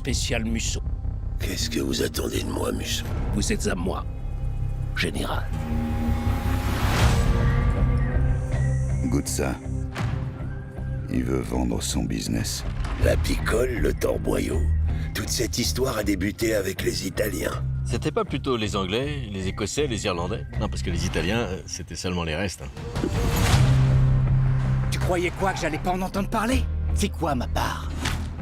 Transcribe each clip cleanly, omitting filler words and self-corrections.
spécial Musso. Qu'est-ce que vous attendez de moi, Musso? Vous êtes à moi, général. Goûte ça. Il veut vendre son business. La picole, le torboyau. Toute cette histoire a débuté avec les Italiens. C'était pas plutôt les Anglais, les Écossais, les Irlandais? Non, parce que les Italiens, c'était seulement les restes. Tu croyais quoi, que j'allais pas en entendre parler? C'est quoi ma part?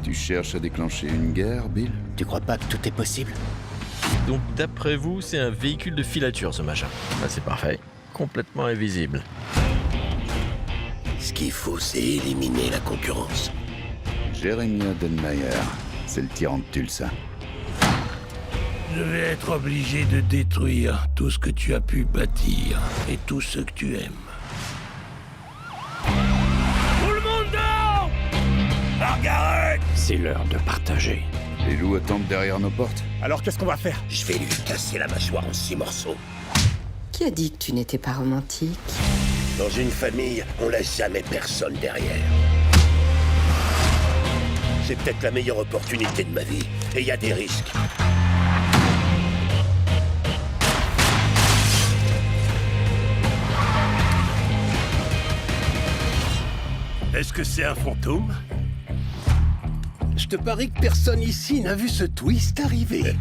Tu cherches à déclencher une guerre, Bill? Tu crois pas que tout est possible? Donc, d'après vous, c'est un véhicule de filature, ce machin. Bah, c'est parfait. Complètement invisible. Ce qu'il faut, c'est éliminer la concurrence. Jeremiah Denmeyer, c'est le tyran de Tulsa. Je vais être obligé de détruire tout ce que tu as pu bâtir et tout ce que tu aimes. Tout le monde dehors! Margaret! C'est l'heure de partager. Les loups attendent derrière nos portes. Alors qu'est-ce qu'on va faire? Je vais lui casser la mâchoire en 6 morceaux. Qui a dit que tu n'étais pas romantique? Dans une famille, on laisse jamais personne derrière. C'est peut-être la meilleure opportunité de ma vie. Et il y a des risques. Est-ce que c'est un fantôme? Je te parie que personne ici n'a vu ce twist arriver.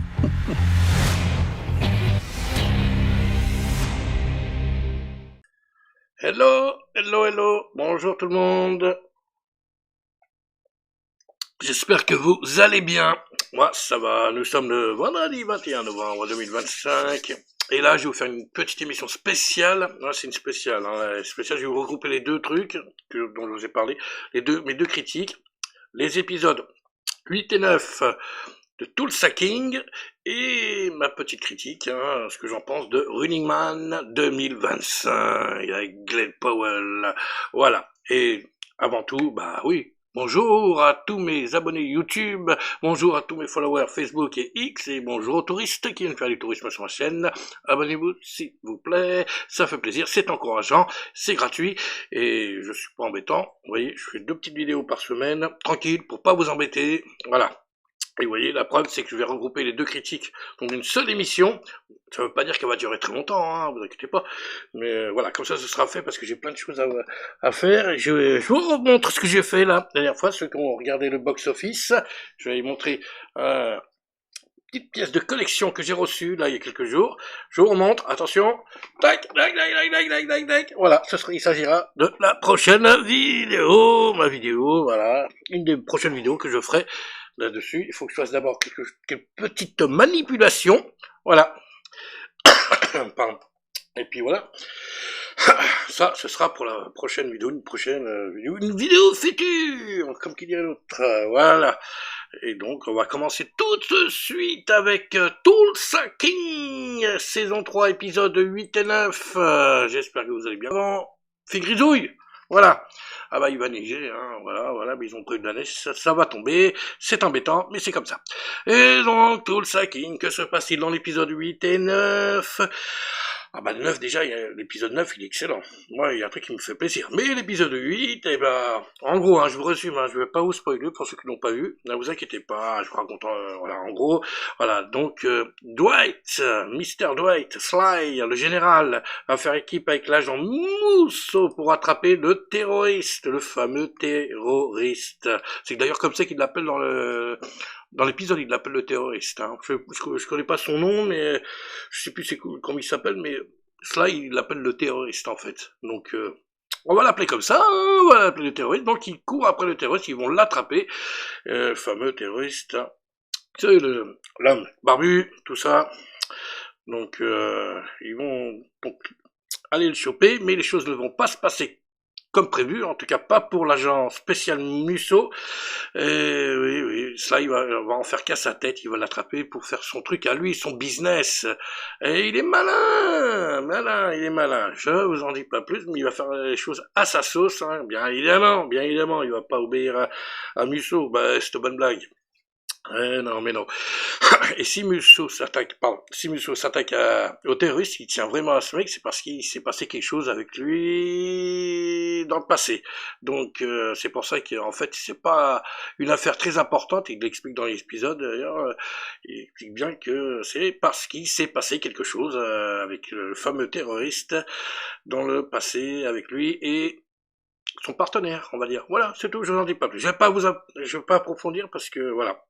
Hello, hello, hello, bonjour tout le monde. J'espère que vous allez bien. Moi, ça va, nous sommes le vendredi 21 novembre 2025. Et là, je vais vous faire une petite émission spéciale. C'est une spéciale, spéciale. Je vais vous regrouper les deux trucs dont je vous ai parlé. Mes deux critiques. Les épisodes 8 et 9 de Tulsa King et ma petite critique, ce que j'en pense de Running Man 2025 avec Glenn Powell. Voilà. Et avant tout, bah oui, bonjour à tous mes abonnés YouTube, bonjour à tous mes followers Facebook et X, et bonjour aux touristes qui viennent faire du tourisme sur ma chaîne. Abonnez-vous s'il vous plaît, ça fait plaisir, c'est encourageant, c'est gratuit, et je suis pas embêtant. Vous voyez, je fais 2 petites vidéos par semaine, tranquille, pour pas vous embêter, voilà. Et vous voyez, la preuve, c'est que je vais regrouper les deux critiques dans une seule émission. Ça veut pas dire qu'elle va durer très longtemps, vous inquiétez pas. Mais voilà, comme ça, ce sera fait parce que j'ai plein de choses à faire. Et je vous remontre ce que j'ai fait là, la dernière fois, ceux qui ont regardé le box-office. Je vais vous montrer une petite pièce de collection que j'ai reçue là il y a quelques jours. Je vous remontre, attention. Tac, tac, tac, tac, tac, tac, tac, tac. Voilà, il s'agira de la prochaine vidéo. Ma vidéo, voilà. Une des prochaines vidéos que je ferai là-dessus. Il faut que je fasse d'abord quelques petites manipulations. Voilà. Pardon. Et puis voilà. Ça, ce sera pour la prochaine vidéo, une vidéo future, comme qui dirait l'autre. Voilà. Et donc, on va commencer tout de suite avec Tulsa King, saison 3, épisode 8 et 9. J'espère que vous allez bien. Avant, fait grisouille. Voilà. Ah bah il va neiger, voilà, mais ils ont prévu de la neige, ça va tomber, c'est embêtant, mais c'est comme ça. Et donc, Tulsa King, que se passe-t-il dans l'épisode 8 et 9? Ah bah le 9 déjà, l'épisode 9 il est excellent. Moi il y a un truc qui me fait plaisir. Mais l'épisode 8, eh ben, en gros, je vous résume, je vais pas vous spoiler pour ceux qui l'ont pas vu. Ne vous inquiétez pas, je vous raconte, voilà, en gros, voilà. Donc Dwight, Mr. Dwight Sly, le général, va faire équipe avec l'agent Musso pour attraper le terroriste, le fameux terroriste. C'est d'ailleurs comme ça qu'il l'appelle dans l'épisode, il l'appelle le terroriste. Je connais pas son nom, mais je sais plus comment il s'appelle, mais cela, il l'appelle le terroriste, en fait. Donc, on va l'appeler comme ça, on va l'appeler le terroriste. Donc, il court après le terroriste, ils vont l'attraper. Le fameux terroriste, c'est l'homme barbu, tout ça. Donc, ils vont donc aller le choper, mais les choses ne vont pas se passer comme prévu, en tout cas pas pour l'agent spécial Musso. Oui, cela il va en faire qu'à sa tête, il va l'attraper pour faire son truc à lui, son business. Et il est malin, il est malin. Je vous en dis pas plus, mais il va faire les choses à sa sauce, bien évidemment, il va pas obéir à Musso, c'est une bonne blague. Non, mais non. Et si Musso s'attaque, au terroriste, il tient vraiment à ce mec, c'est parce qu'il s'est passé quelque chose avec lui dans le passé. Donc, c'est pour ça qu'en fait, c'est pas une affaire très importante, il l'explique dans l'épisode, d'ailleurs, il explique bien que c'est parce qu'il s'est passé quelque chose avec le fameux terroriste dans le passé avec lui et son partenaire, on va dire. Voilà, c'est tout, je n'en dis pas plus. Je vais pas approfondir parce que, voilà.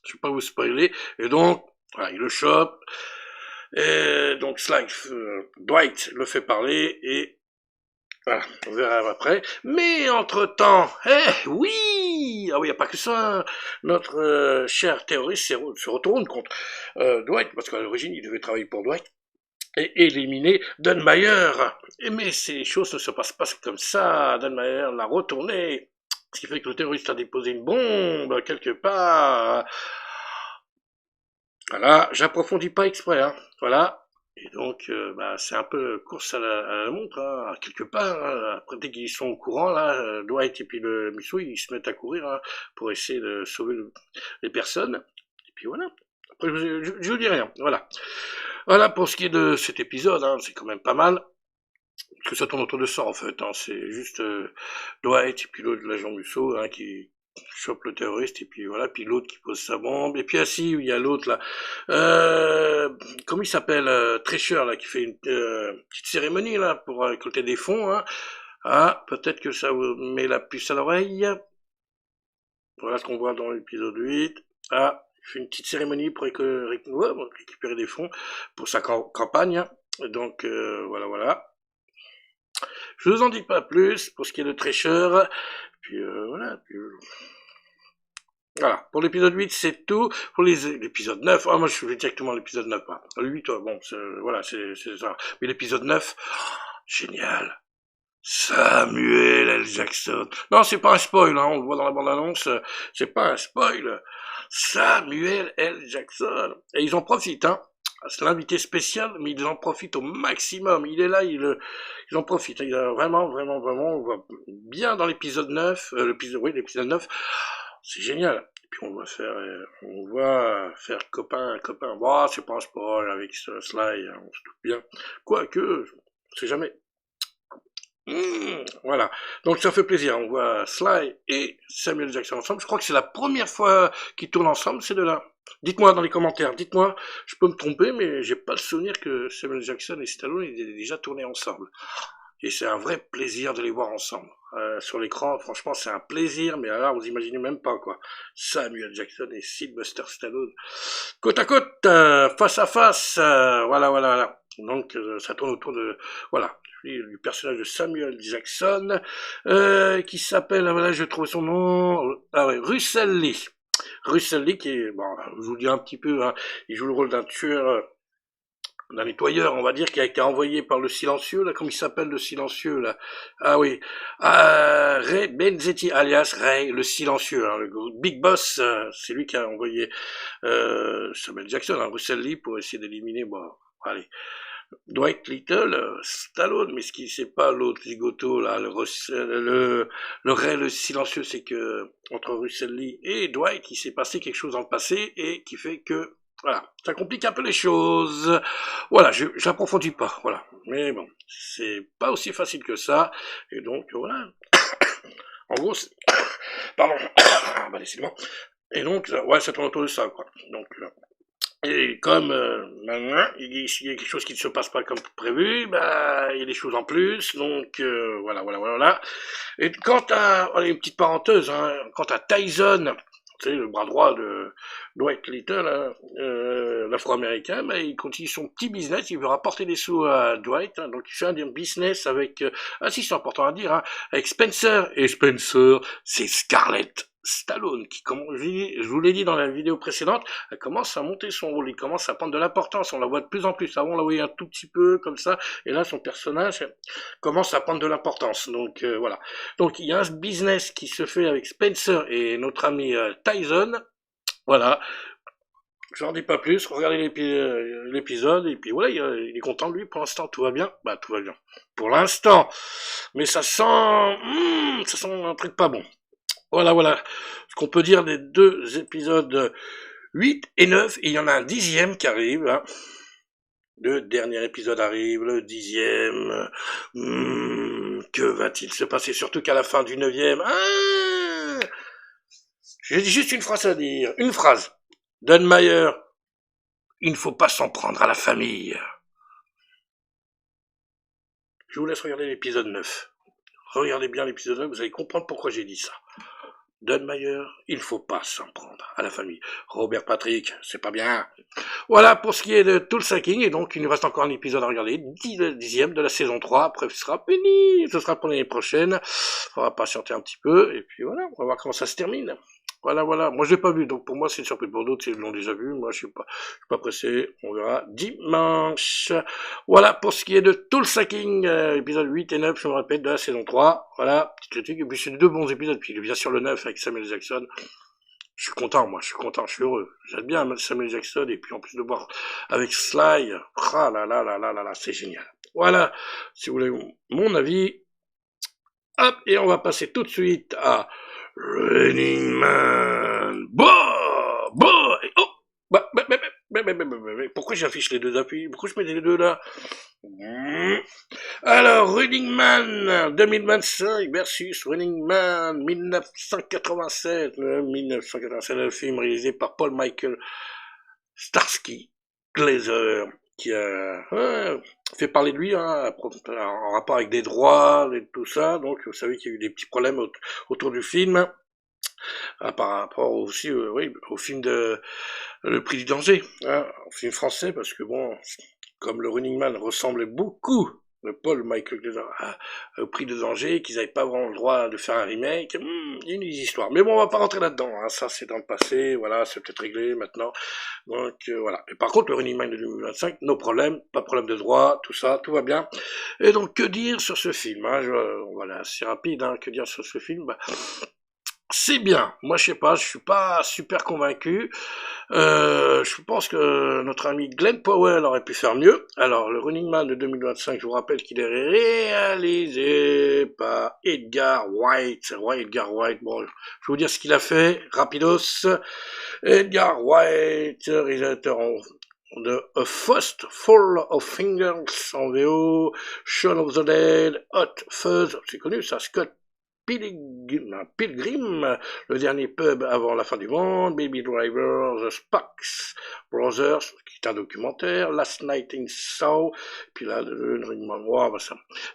Je vais pas vous spoiler. Et donc, voilà, il le chope. Et donc, Dwight le fait parler. Et voilà, on verra après. Mais entre-temps, oui, ah oui, il n'y a pas que ça. Hein. Notre cher terroriste se retourne contre Dwight, parce qu'à l'origine, il devait travailler pour Dwight. Et éliminer Dunmeyer. Mais ces choses ne se passent pas comme ça. Dunmeyer l'a retourné. Ce qui fait que le terroriste a déposé une bombe quelque part. Voilà, j'approfondis pas exprès, hein. Voilà. Et donc, c'est un peu course à la montre, hein, quelque part. Hein. Après, dès qu'ils sont au courant, là, Dwight et puis le Musso, ils se mettent à courir hein, pour essayer de sauver les personnes. Et puis voilà. Après, je vous dis rien. Voilà. Voilà pour ce qui est de cet épisode. Hein, c'est quand même pas mal. Parce que ça tourne autour de ça, en fait. Hein. C'est juste Dwight et puis l'autre, l'agent Musso, hein, qui chope le terroriste, et puis voilà, puis l'autre qui pose sa bombe, et puis assis, il y a l'autre, là. Comment il s'appelle Treasure, là, qui fait une petite cérémonie, là, pour récolter des fonds, hein. Ah, peut-être que ça vous met la puce à l'oreille. Voilà ce qu'on voit dans l'épisode 8. Ah, il fait une petite cérémonie pour récupérer des fonds pour sa campagne. Donc, voilà. Je vous en dis pas plus pour ce qui est de Treasure. Puis voilà. Voilà. Pour l'épisode 8, c'est tout. Pour l'épisode 9, moi je vais directement à l'épisode 9. Hein. Le 8, bon, voilà, c'est ça. Mais l'épisode 9, génial. Samuel L. Jackson. Non, c'est pas un spoil, hein, on le voit dans la bande-annonce. C'est pas un spoil. Samuel L. Jackson. Et ils en profitent, hein. C'est l'invité spécial, mais ils en profitent au maximum. Il est là, ils en profitent. Il a vraiment, on voit bien dans l'épisode 9, l'épisode 9, c'est génial. Et puis on va faire copain. Bon, c'est pas un spoil avec Sly, hein, on se doute bien. Quoique, on sait jamais. Voilà. Donc ça fait plaisir. On voit Sly et Samuel Jackson ensemble. Je crois que c'est la première fois qu'ils tournent ensemble, ces deux-là. Dites-moi dans les commentaires, dites-moi, je peux me tromper, mais j'ai pas le souvenir que Samuel Jackson et Stallone aient déjà tourné ensemble. Et c'est un vrai plaisir de les voir ensemble. Sur l'écran, franchement, c'est un plaisir, mais alors, vous imaginez même pas, quoi. Samuel Jackson et Sylvester Stallone. Côte à côte, face à face, voilà. Donc, ça tourne autour de, voilà, du personnage de Samuel Jackson, qui s'appelle, voilà, je trouve son nom, Russell Lee. Russell Lee, qui est, bon, je vous dis un petit peu, hein, il joue le rôle d'un tueur, d'un nettoyeur, on va dire, qui a été envoyé par le silencieux, là, comment il s'appelle le silencieux, là? Ah oui, Ray Benzetti, alias Ray, le silencieux, hein, le Big Boss, c'est lui qui a envoyé Samuel Jackson, hein, Russell Lee, pour essayer d'éliminer, bon, allez, Dwight Little, Stallone, mais ce qui c'est pas l'autre zigoto là, le Ray le silencieux, c'est que entre Russell Lee et Dwight, il s'est passé quelque chose dans le passé et qui fait que voilà, ça complique un peu les choses. Voilà, j'approfondis pas, voilà. Mais bon, c'est pas aussi facile que ça, et donc voilà. En gros, pardon, bah décidément. Et donc, ouais, ça tourne autour de ça, quoi. Donc, et comme il y a quelque chose qui ne se passe pas comme prévu, il y a des choses en plus, donc voilà. Et quant à, une petite parenthèse, hein, quant à Tyson, tu sais, le bras droit de Dwight Little, hein, l'afro-américain, il continue son petit business, il veut rapporter des sous à Dwight, hein, donc il fait un business avec, si c'est important à dire, hein, avec Spencer, et Spencer, c'est Scarlett Stallone, qui, comme je vous l'ai dit dans la vidéo précédente, elle commence à monter son rôle, il commence à prendre de l'importance, on la voit de plus en plus, avant on la voyait un tout petit peu comme ça, et là son personnage commence à prendre de l'importance, donc voilà. Donc il y a un business qui se fait avec Spencer et notre ami Tyson, voilà. Je n'en dis pas plus, regardez l'épisode, et puis voilà, il est content de lui, pour l'instant tout va bien, tout va bien, pour l'instant, mais ça sent un truc pas bon. Voilà. Ce qu'on peut dire des 2 épisodes 8 et 9, et il y en a un 10e qui arrive, hein. Le dernier épisode arrive, le 10e. Que va-t-il se passer? Surtout qu'à la fin du 9e... J'ai juste une phrase à dire. Une phrase. Dan Meyer, il ne faut pas s'en prendre à la famille. Je vous laisse regarder l'épisode 9. Regardez bien l'épisode 9, vous allez comprendre pourquoi j'ai dit ça. Dan Meyer, il ne faut pas s'en prendre à la famille. Robert Patrick, c'est pas bien. Voilà pour ce qui est de Tulsa King, et donc il nous reste encore un épisode à regarder, 10e de la saison 3, après ce sera fini, ce sera pour l'année prochaine. On va patienter un petit peu, et puis voilà, on va voir comment ça se termine. Voilà. Moi, je l'ai pas vu, donc pour moi, c'est une surprise. Pour d'autres, ils l'ont déjà vu. Moi, je suis pas pressé. On verra dimanche. Voilà pour ce qui est de Tulsa King, épisode 8 et 9, je me répète, de la saison 3. Voilà, petite critique. Et puis, c'est 2 bons épisodes. Puis, bien sûr, le 9 avec Samuel Jackson. Je suis content, je suis heureux. J'aime bien Samuel Jackson, et puis, en plus de voir avec Sly, c'est génial. Voilà, si vous voulez mon avis. Hop, et on va passer tout de suite à Running Man. Pourquoi j'affiche les 2 appuis? Pourquoi je mets les 2 là? Alors, Running Man 2025 versus Running Man 1987. 1987, un film réalisé par Paul Michael Starsky Glazer, qui a fait parler de lui, hein, en rapport avec des droits et tout ça. Donc, vous savez qu'il y a eu des petits problèmes autour du film, par rapport aussi au film de Le Prix du Danger, hein, au film français, parce que bon, comme le Running Man ressemblait beaucoup, le Paul Michael Glazer, au Prix du Danger, qu'ils n'avaient pas vraiment le droit de faire un remake, il y a une histoire. Mais bon, on va pas rentrer là-dedans, hein, ça c'est dans le passé, voilà, c'est peut-être réglé maintenant. Donc voilà. Et par contre, le Running Man de 2025, no problème, pas de problème de droit, tout ça, tout va bien. Et donc, que dire sur ce film, hein, voilà, c'est rapide, hein, que dire sur ce film, c'est bien. Moi, je sais pas, je suis pas super convaincu. Je pense que notre ami Glenn Powell aurait pu faire mieux. Alors, le Running Man de 2025, je vous rappelle qu'il est réalisé par Edgar Wright. Ouais, Edgar Wright. Bon, je vais vous dire ce qu'il a fait. Rapidos. Edgar Wright, réalisateur de A Fist Full of Fingers en VO, Shaun of the Dead, Hot Fuzz, c'est connu ça, Scott Pilgrim, le dernier pub avant la fin du monde, Baby Driver, The Sparks Brothers, qui est un documentaire, Last Night in Soho, puis là, le Ringman War,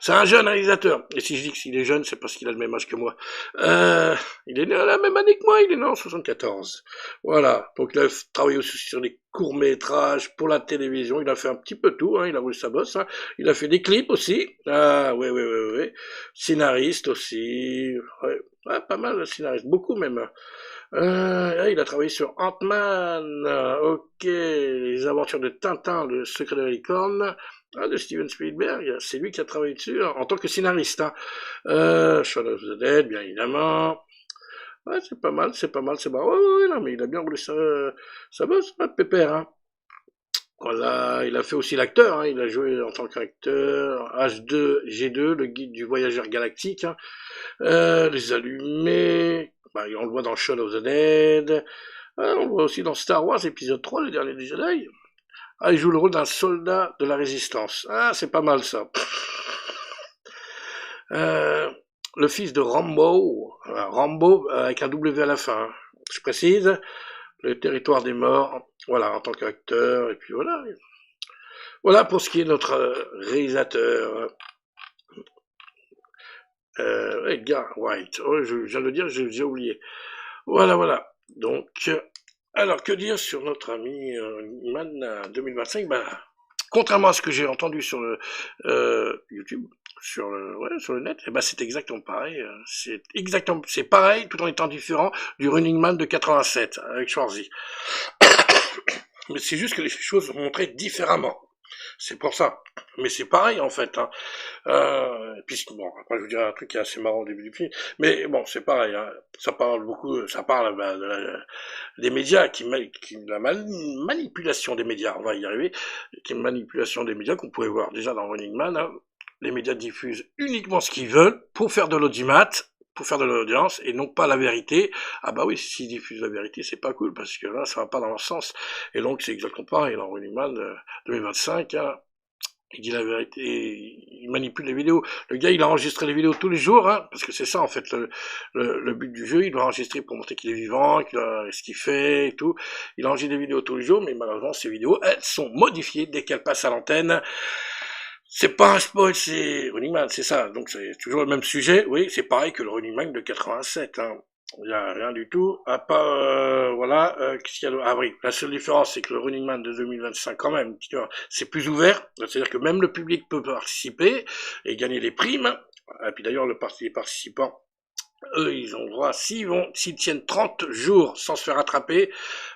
c'est un jeune réalisateur, et si je dis qu'il est jeune, c'est parce qu'il a le même âge que moi. Il est né à la même année que moi, il est né en 74. Voilà, donc il a travaillé aussi sur des courts-métrages pour la télévision, il a fait un petit peu tout, hein, il a roulé sa bosse, hein. Il a fait des clips aussi, ouais, scénariste aussi, ouais, pas mal de scénaristes, beaucoup même. Il a travaillé sur Ant-Man, ok, les aventures de Tintin, le secret de la licorne, de Steven Spielberg, c'est lui qui a travaillé dessus, en tant que scénariste, hein. Shaun of the Dead, bien évidemment. Ouais, c'est pas mal, c'est bon. Ouais, non, mais il a bien roulé ça bosse, pas de pépère, hein. Voilà, il a fait aussi l'acteur, hein, il a joué en tant qu'acteur, H2G2, le guide du voyageur galactique, hein, Les Allumés, on le voit dans Shaun of the Dead, on le voit aussi dans Star Wars épisode 3, le dernier des Jedi. Il joue le rôle d'un soldat de la résistance. C'est pas mal ça. Le fils de Rambo avec un W à la fin, hein. Je précise, le territoire des morts, voilà, en tant qu'acteur, et puis voilà. Voilà pour ce qui est de notre réalisateur, Edgar Wright. Oh, je viens de le dire, j'ai oublié. Voilà. Donc, alors, que dire sur notre ami Man 2025 contrairement à ce que j'ai entendu sur le YouTube, sur le net, c'est exactement pareil. C'est pareil, tout en étant différent du Running Man de 87 avec Schwarzy. Mais c'est juste que les choses sont montrées différemment. C'est pour ça. Mais c'est pareil, en fait, hein. Puis, bon, après, je vous dirai un truc qui est assez marrant au début du film. Mais bon, c'est pareil, hein. Ça parle des médias, la manipulation des médias, on va y arriver, qui est une manipulation des médias qu'on pouvait voir déjà dans Running Man, hein. Les médias diffusent uniquement ce qu'ils veulent pour faire de l'audimat, pour faire de l'audience et non pas la vérité. Ah bah oui, s'ils diffusent la vérité, c'est pas cool parce que là, ça va pas dans leur sens. Et donc, c'est exactement pareil dans Running Man 2025. Hein, il dit la vérité, il manipule les vidéos. Le gars, il a enregistré les vidéos tous les jours, hein, parce que c'est ça en fait le but du jeu. Il doit enregistrer pour montrer qu'il est vivant, ce qu'il fait et tout. Il enregistre des vidéos tous les jours, mais malheureusement, ces vidéos, elles sont modifiées dès qu'elles passent à l'antenne. C'est pas un spoil, c'est Running Man, c'est ça. Donc c'est toujours le même sujet. Oui, c'est pareil que le Running Man de 87. Hein. Il n'y a rien du tout, à part, qu'est-ce qu'il y a Ah oui, la seule différence, c'est que le Running Man de 2025, quand même, c'est plus ouvert, c'est-à-dire que même le public peut participer et gagner des primes, et puis d'ailleurs, les participants, eux, ils ont le droit, s'ils tiennent 30 jours sans se faire attraper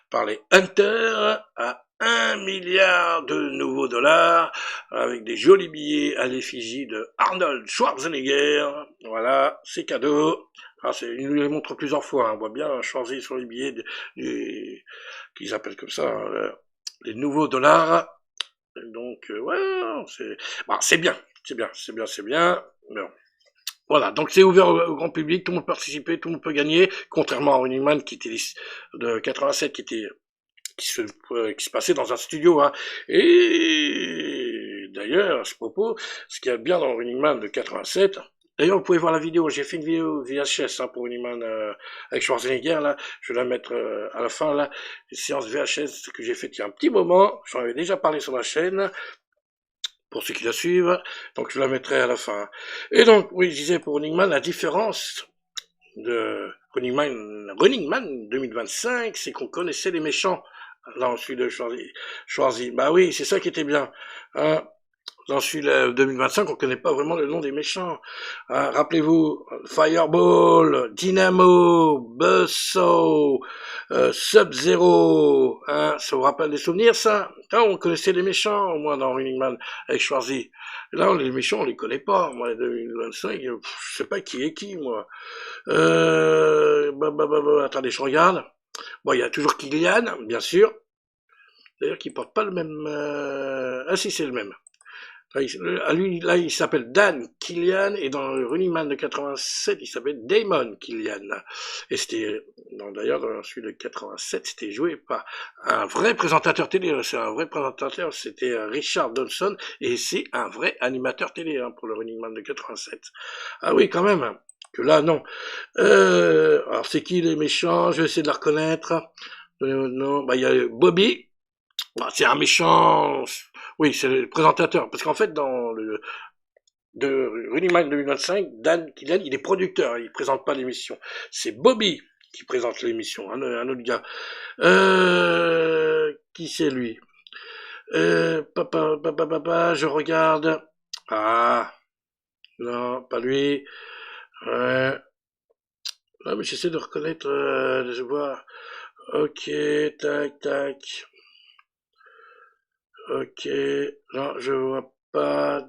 par les hunters, à 1 milliard de nouveaux dollars, avec des jolis billets à l'effigie de Arnold Schwarzenegger. Voilà, c'est cadeau. Il nous les montre plusieurs fois, hein. On voit bien Schwarzenegger sur les billets qu'ils appellent comme ça, hein, les nouveaux dollars. Donc, c'est bien. Mais bon. Voilà, donc c'est ouvert au grand public, tout le monde peut participer, tout le monde peut gagner, contrairement à Running Man qui était de 87, qui se passait dans un studio, hein. Et d'ailleurs, à ce propos, ce qu'il y a bien dans Running Man de 87, d'ailleurs, vous pouvez voir la vidéo, j'ai fait une vidéo VHS, hein, pour Running Man avec Schwarzenegger, là, je vais la mettre à la fin, là, une séance VHS que j'ai faite il y a un petit moment, j'en avais déjà parlé sur la chaîne, pour ceux qui la suivent, donc je la mettrai à la fin. Et donc, oui, je disais pour Running Man, la différence de Running Man 2025, c'est qu'on connaissait les méchants. Dans celui de Schwarzy. Bah oui, c'est ça qui était bien. Hein. Dans celui de 2025, on connaît pas vraiment le nom des méchants. Hein. Rappelez-vous, Fireball, Dynamo, Buzzsaw, Sub-Zero. Hein. Ça vous rappelle des souvenirs, ça? Hein, on connaissait les méchants, au moins, dans Running Man, avec Schwarzy. Là, les méchants, on les connaît pas. Moi, les 2025, je sais pas qui est qui, moi. Attendez, je regarde. Bon, il y a toujours Killian, bien sûr. D'ailleurs, qui porte pas le même... Ah si, c'est le même. Là, il s'appelle Dan Killian, et dans le Running Man de 87, il s'appelle Damon Killian. Et c'était, d'ailleurs, dans celui de 87, c'était joué par un vrai présentateur télé. C'est un vrai présentateur, c'était Richard Dawson, et c'est un vrai animateur télé, hein, pour le Running Man de 87. Ah oui, quand même. Que là, non. Alors, c'est qui les méchants? Je vais essayer de la reconnaître. Non, bah, il y a Bobby. Bah, c'est un méchant. Oui, c'est le présentateur. Parce qu'en fait, dans de Running Man 2025, Dan Killian, il est producteur. Il présente pas l'émission. C'est Bobby qui présente l'émission. Un autre gars. Qui c'est lui? Je regarde. Ah. Non, pas lui. Ouais. Ah, mais j'essaie de reconnaître, je vois. Ok, tac. Ok. Non, je vois pas.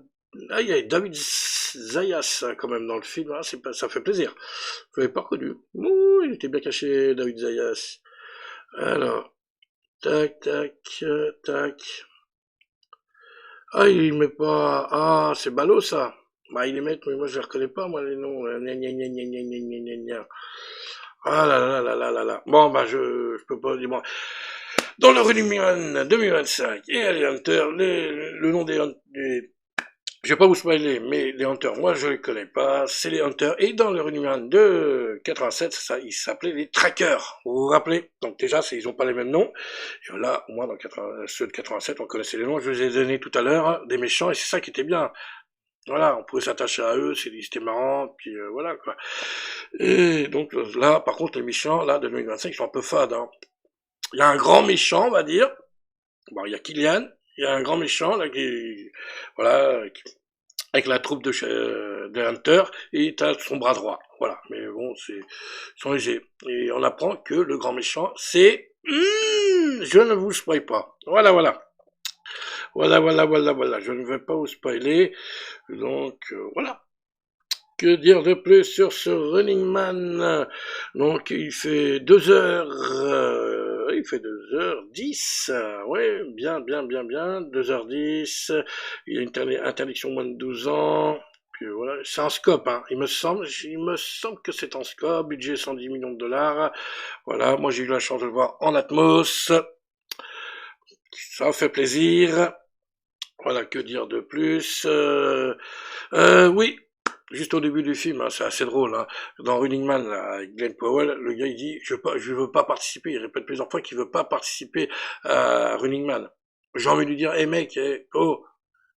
Ah, il y a David Zayas, hein, quand même, dans le film. Ah, ça fait plaisir. Je l'avais pas reconnu. Ouh, il était bien caché, David Zayas. Alors. Tac. Ah, il met pas. Ah, c'est ballot, ça. Bah, il les met, mais moi je les reconnais pas, moi, les noms. Ah là. Bon, bah, je peux pas dire. Bon. Dans le Running Man 2025, et les Hunters, le nom des je vais pas vous spoiler, mais les Hunters, moi je les connais pas, c'est les Hunters. Et dans le Running Man de 87, ça, ils s'appelaient les Trackers. Vous vous rappelez? Donc déjà, ils ont pas les mêmes noms. Et là, moi, dans ceux de 87, on connaissait les noms, je vous ai donné tout à l'heure, hein, des méchants, et c'est ça qui était bien. Voilà, on pouvait s'attacher à eux, c'était marrant, puis voilà, quoi. Et donc là, par contre, les méchants, là, de 2025, ils sont un peu fades, hein. Il y a un grand méchant, on va dire. Bon, il y a Killian, il y a un grand méchant, là, avec la troupe de Hunter, et t'as son bras droit. Voilà, mais bon, ils sont légers. Et on apprend que le grand méchant, c'est... je ne vous spoil pas. Voilà. Je ne vais pas vous spoiler. Donc, voilà. Que dire de plus sur ce Running Man? Donc, il fait 2h10. Ouais, bien. 2h10. Il y a une interdiction moins de 12 ans. Puis voilà, c'est en scope, hein. Il me semble que c'est en scope, budget 110 millions de dollars. Voilà, moi j'ai eu la chance de le voir en Atmos. Ça fait plaisir. Voilà, que dire de plus oui, juste au début du film, hein, c'est assez drôle. Hein. Dans Running Man, là, avec Glenn Powell, le gars il dit je veux pas participer. Il répète plusieurs fois qu'il veut pas participer à Running Man. J'ai envie de lui dire, mec, oh,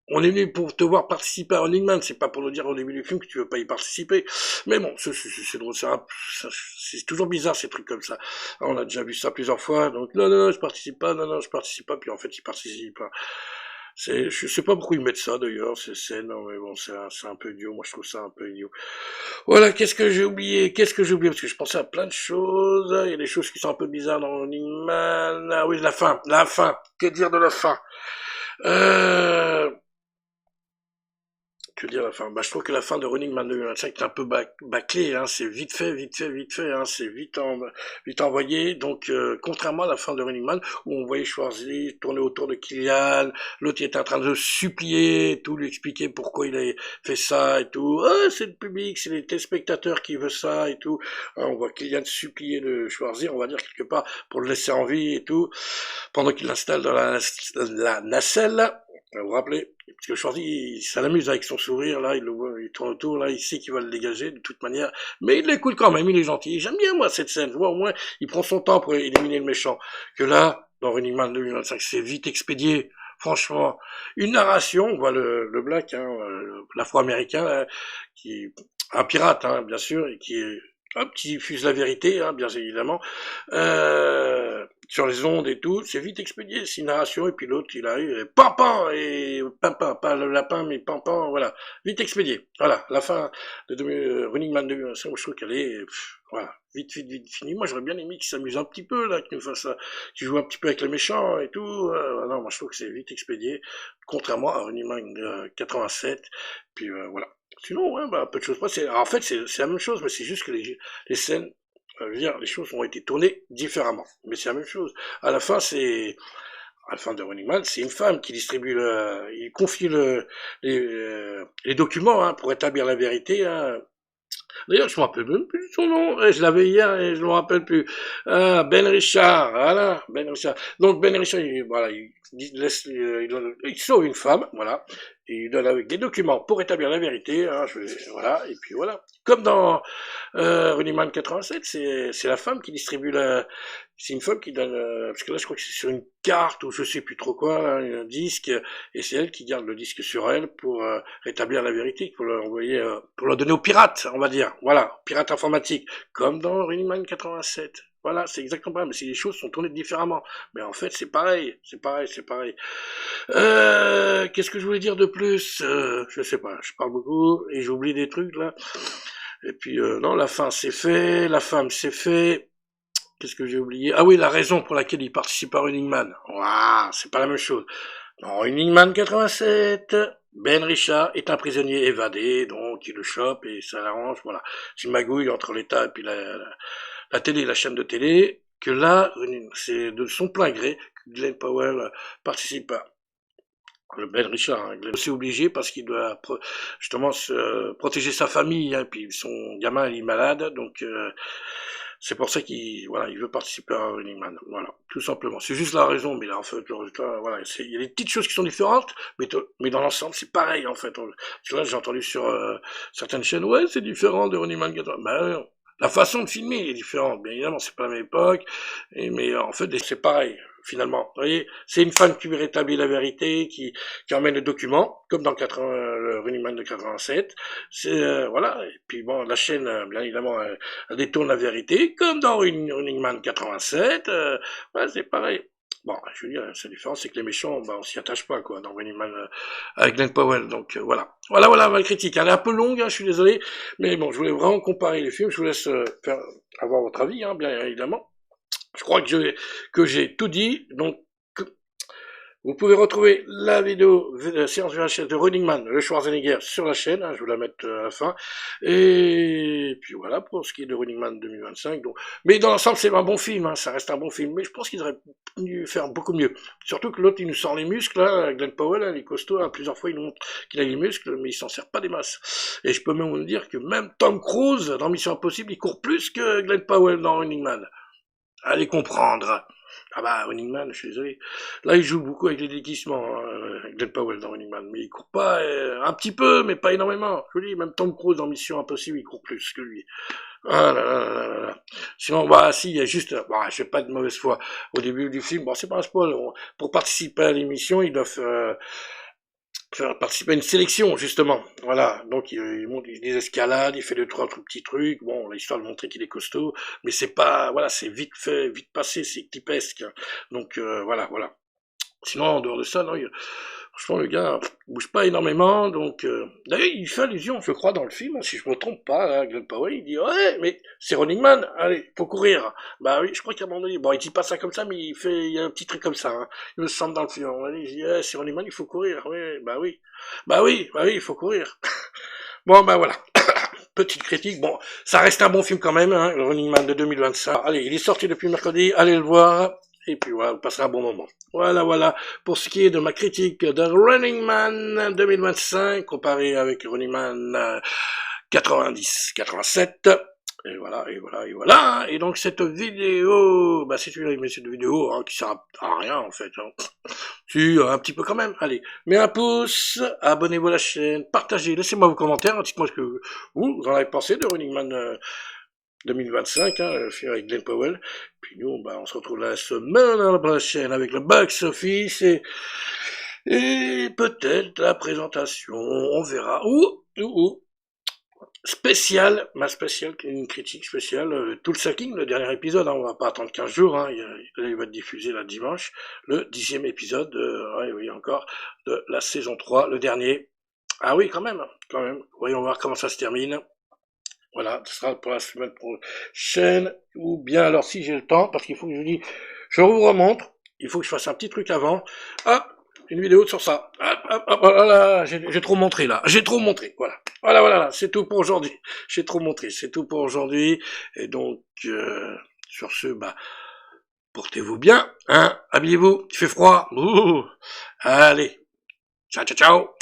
on est venu pour te voir participer à Running Man, c'est pas pour nous dire au début du film que tu veux pas y participer. Mais bon, c'est drôle, c'est toujours bizarre ces trucs comme ça. On a déjà vu ça plusieurs fois, donc non, je participe pas, non, je participe pas, puis en fait il participe. Hein. Je sais pas pourquoi ils mettent ça d'ailleurs, ces scènes, non, mais bon, c'est un peu idiot, moi je trouve ça un peu idiot. Voilà, qu'est-ce que j'ai oublié, parce que je pensais à plein de choses, il y a des choses qui sont un peu bizarres dans Running Man, ah oui, la fin, que dire de la fin que dire la fin? Bah, je trouve que la fin de Running Man 2025 est un peu bâclée, hein, c'est vite fait, hein, c'est vite envoyé. Donc, contrairement à la fin de Running Man, où on voyait Schwarzy tourner autour de Kylian, l'autre il était en train de supplier, et tout, lui expliquer pourquoi il avait fait ça et tout. Ah, c'est le public, c'est les téléspectateurs qui veulent ça et tout. Ah, on voit Kylian supplier de Schwarzy, on va dire quelque part, pour le laisser en vie et tout, pendant qu'il l'installe dans la nacelle. Vous vous rappelez? Parce que Schwarzy, ça l'amuse avec son sourire, là, il le voit, il tourne autour, là, il sait qu'il va le dégager de toute manière, mais il l'écoute quand même, il est gentil. J'aime bien, moi, cette scène, je vois, au moins, il prend son temps pour éliminer le méchant. Que là, dans Running Man 2025, c'est vite expédié, franchement. Une narration, on voit le Black, hein, l'Afro-Américain, un pirate, hein, bien sûr, et qui diffuse la vérité, hein, bien évidemment, sur les ondes et tout, c'est vite expédié, c'est une narration, et puis l'autre, il arrive, et Pampan, et Pimpin, pas le lapin, mais Pampan, voilà, vite expédié. Voilà, la fin de Running Man 2025, je trouve qu'elle est, voilà, vite fini. Moi, j'aurais bien aimé qu'il s'amuse un petit peu, là, qu'il nous fasse ça, qu'il joue un petit peu avec les méchants et tout. Non, moi, je trouve que c'est vite expédié, contrairement à Running Man 87, puis voilà. Sinon, ouais, bah, peu de choses près. En fait, c'est la même chose, mais c'est juste que les scènes, les choses ont été tournées différemment. Mais c'est la même chose. À la fin, à la fin de Running Man, c'est une femme qui distribue il confie les documents, hein, pour établir la vérité, hein. D'ailleurs, je me rappelle même plus de son nom. Je l'avais hier et je me rappelle plus. Ah, Ben Richard, voilà, Ben Richard. Donc Ben Richard, il sauve une femme, voilà, et il donne avec des documents pour établir la vérité. Hein, voilà, et puis voilà. Comme dans Running Man 87, c'est la femme qui distribue c'est une femme qui donne, parce que là je crois que c'est sur une carte ou je sais plus trop quoi, là, un disque, et c'est elle qui garde le disque sur elle pour rétablir la vérité, pour l'envoyer, pour le donner aux pirates, on va dire, voilà, pirates informatiques, comme dans Running Man 87. Voilà, c'est exactement pareil, mais si les choses sont tournées différemment. Mais en fait, c'est pareil. Qu'est-ce que je voulais dire de plus je sais pas, je parle beaucoup et j'oublie des trucs là. Et puis non, la fin c'est fait, la femme c'est fait. Qu'est-ce que j'ai oublié? Ah oui, la raison pour laquelle il participe à Running Man. Waouh, c'est pas la même chose. Dans Running Man 87, Ben Richard est un prisonnier évadé, donc il le chope et ça l'arrange, voilà. C'est une magouille entre l'État et puis la télé, la chaîne de télé, que là, c'est de son plein gré que Glenn Powell participe à. Le Ben Richard, hein, Glenn, c'est obligé parce qu'il doit justement protéger sa famille, hein, puis son gamin il est malade, donc c'est pour ça qu'il il veut participer à Running Man, voilà, tout simplement. C'est juste la raison, mais là en fait, le résultat, voilà, il y a des petites choses qui sont différentes, mais dans l'ensemble c'est pareil en fait. Parce que là j'ai entendu sur certaines chaînes, ouais c'est différent de Running Man 80. Ben, la façon de filmer est différente, bien évidemment, c'est pas la même époque, mais en fait, c'est pareil, finalement. Vous voyez, c'est une femme qui rétablit la vérité, qui emmène le document, comme dans le Running Man de 87. C'est, voilà, et puis bon, la chaîne, bien évidemment, elle détourne la vérité, comme dans Running Man 87, voilà, c'est pareil. Bon, je veux dire, la différence, c'est que les méchants, on s'y attache pas, quoi, dans Running Man avec Glenn Powell. Donc, voilà. Voilà ma critique. Elle est un peu longue, hein, je suis désolé. Mais bon, je voulais vraiment comparer les films. Je vous laisse avoir votre avis, hein, bien évidemment. Je crois que j'ai tout dit. Donc, Vous pouvez retrouver la vidéo, la séance VHS de Running Man, le Schwarzenegger, sur la chaîne, hein, je vais la mettre à la fin. Et puis voilà, pour ce qui est de Running Man 2025. Donc. Mais dans l'ensemble, c'est un bon film, hein, ça reste un bon film. Mais je pense qu'ils auraient pu faire beaucoup mieux. Surtout que l'autre, il nous sort les muscles, là, Glenn Powell, là, les costauds, hein, plusieurs fois, il nous montre qu'il a les muscles, mais il s'en sert pas des masses. Et je peux même vous dire que même Tom Cruise, dans Mission Impossible, il court plus que Glenn Powell dans Running Man. Allez comprendre. Ah bah, Running Man, je suis désolé. Là, il joue beaucoup avec les déguisements, Glenn Powell dans Running Man. Mais il court pas, un petit peu, mais pas énormément. Je vous dis, même Tom Cruise dans Mission Impossible, il court plus que lui. Ah là là là là là. Sinon, bah, si, il y a juste, bah, je fais pas de mauvaise foi. Au début du film, bon, c'est pas un spoil. Pour participer à l'émission, ils doivent, faire participer à une sélection, justement. Voilà. Donc, il monte des escalades, il fait deux, trois petits trucs. Bon, l'histoire de montrer qu'il est costaud. Mais c'est pas, voilà, c'est vite fait, vite passé, c'est clipesque. Donc, voilà. Sinon, en dehors de ça, non, franchement, le gars bouge pas énormément, donc... D'ailleurs, il fait allusion, je crois, dans le film, si je me trompe pas, là, Glenn Powell, il dit « Ouais, mais c'est Running Man, allez, faut courir !» Bah oui, je crois qu'à un moment donné, bon, il dit pas ça comme ça, mais il y a un petit truc comme ça, hein. Il me semble dans le film, il dit « c'est Running Man, il faut courir, oui, bah oui, il faut courir. » Bon, bah voilà. Petite critique, bon, ça reste un bon film quand même, hein, le Running Man de 2025. Allez, il est sorti depuis mercredi, allez le voir. Et puis voilà, vous passerez un bon moment. Voilà, pour ce qui est de ma critique de Running Man 2025, comparé avec Running Man 90, 87, et voilà. Et donc cette vidéo, bah c'est une vidéo hein, qui sert à rien en fait. Hein. Si, un petit peu quand même. Allez, mets un pouce, abonnez-vous à la chaîne, partagez, laissez-moi vos commentaires, dites-moi ce que vous en avez pensé de Running Man 2025, hein, le film avec Glenn Powell. Puis nous, bah, on se retrouve la semaine prochaine avec le box office et peut-être la présentation, on verra. Ou spécial, une critique spéciale, tout le Sucking, le dernier épisode, hein, on va pas attendre 15 jours, hein, il va être diffusé là dimanche, le 10e épisode, oui encore, de la saison 3, le dernier. Ah oui, quand même, voyons voir comment ça se termine. Voilà, ce sera pour la semaine prochaine, ou bien alors si j'ai le temps, parce qu'il faut que je vous remonte, il faut que je fasse un petit truc avant. Ah, une vidéo sur ça. Voilà, j'ai trop montré là, voilà, c'est tout pour aujourd'hui. J'ai trop montré, c'est tout pour aujourd'hui. Et donc, sur ce, bah, portez-vous bien, hein, habillez-vous, il fait froid. Allez, ciao.